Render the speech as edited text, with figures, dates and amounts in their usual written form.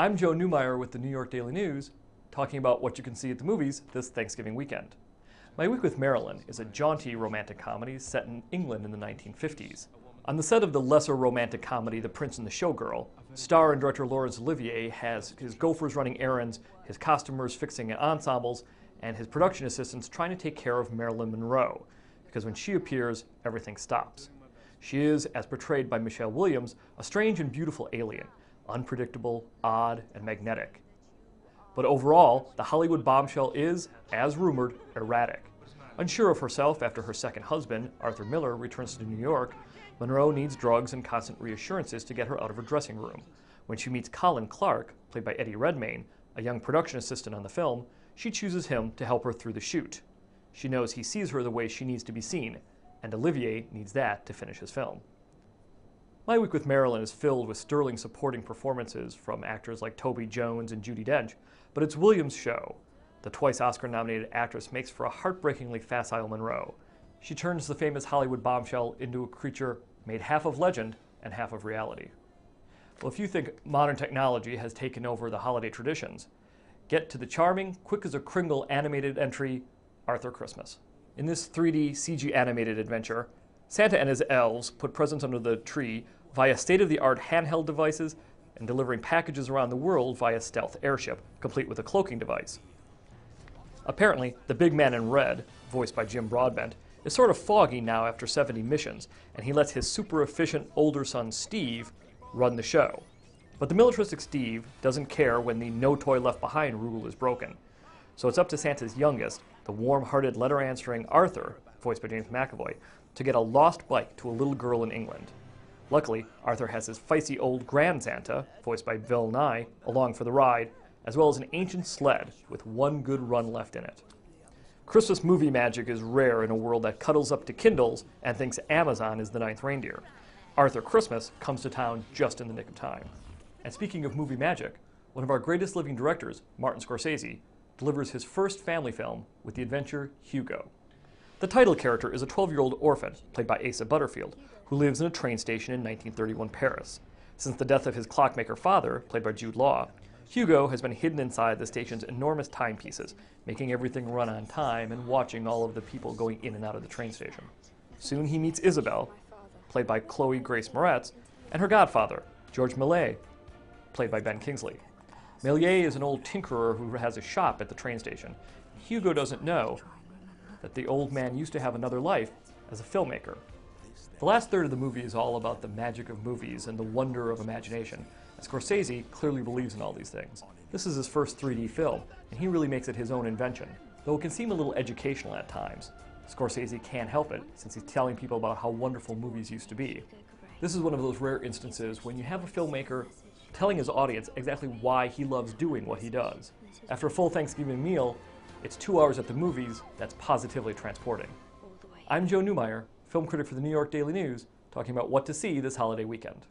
I'm Joe Newmeyer with the New York Daily News, talking about what you can see at the movies this Thanksgiving weekend. My Week with Marilyn is a jaunty romantic comedy set in England in the 1950s. On the set of the lesser romantic comedy The Prince and the Showgirl, star and director Laurence Olivier has his gophers running errands, his costumers fixing ensembles, and his production assistants trying to take care of Marilyn Monroe, because when she appears, everything stops. She is, as portrayed by Michelle Williams, a strange and beautiful alien, unpredictable, odd, and magnetic. But overall, the Hollywood bombshell is, as rumored, erratic. Unsure of herself after her second husband, Arthur Miller, returns to New York, Monroe needs drugs and constant reassurances to get her out of her dressing room. When she meets Colin Clark, played by Eddie Redmayne, a young production assistant on the film, she chooses him to help her through the shoot. She knows he sees her the way she needs to be seen, and Olivier needs that to finish his film. My Week with Marilyn is filled with sterling supporting performances from actors like Toby Jones and Judi Dench, but it's Williams' show. The twice Oscar-nominated actress makes for a heartbreakingly facile Monroe. She turns the famous Hollywood bombshell into a creature made half of legend and half of reality. Well, if you think modern technology has taken over the holiday traditions, get to the charming, quick as a Kringle animated entry, Arthur Christmas. In this 3D CG animated adventure, Santa and his elves put presents under the tree via state-of-the-art handheld devices and delivering packages around the world via stealth airship, complete with a cloaking device. Apparently, the big man in red, voiced by Jim Broadbent, is sort of foggy now after 70 missions, and he lets his super-efficient older son Steve run the show. But the militaristic Steve doesn't care when the no toy left behind rule is broken. So it's up to Santa's youngest, the warm-hearted letter-answering Arthur, voiced by James McAvoy, to get a lost bike to a little girl in England. Luckily, Arthur has his feisty old Grand Santa, voiced by Bill Nye, along for the ride, as well as an ancient sled with one good run left in it. Christmas movie magic is rare in a world that cuddles up to Kindles and thinks Amazon is the ninth reindeer. Arthur Christmas comes to town just in the nick of time. And speaking of movie magic, one of our greatest living directors, Martin Scorsese, delivers his first family film with the adventure Hugo. The title character is a 12-year-old orphan, played by Asa Butterfield, who lives in a train station in 1931 Paris. Since the death of his clockmaker father, played by Jude Law, Hugo has been hidden inside the station's enormous timepieces, making everything run on time and watching all of the people going in and out of the train station. Soon he meets Isabel, played by Chloe Grace Moretz, and her godfather, George Méliès, played by Ben Kingsley. Méliès is an old tinkerer who has a shop at the train station. Hugo doesn't know that the old man used to have another life as a filmmaker. The last third of the movie is all about the magic of movies and the wonder of imagination. And Scorsese clearly believes in all these things. This is his first 3D film, and he really makes it his own invention. Though it can seem a little educational at times, Scorsese can't help it since he's telling people about how wonderful movies used to be. This is one of those rare instances when you have a filmmaker telling his audience exactly why he loves doing what he does. After a full Thanksgiving meal, it's 2 hours at the movies that's positively transporting. I'm Joe Newmeyer, film critic for the New York Daily News, talking about what to see this holiday weekend.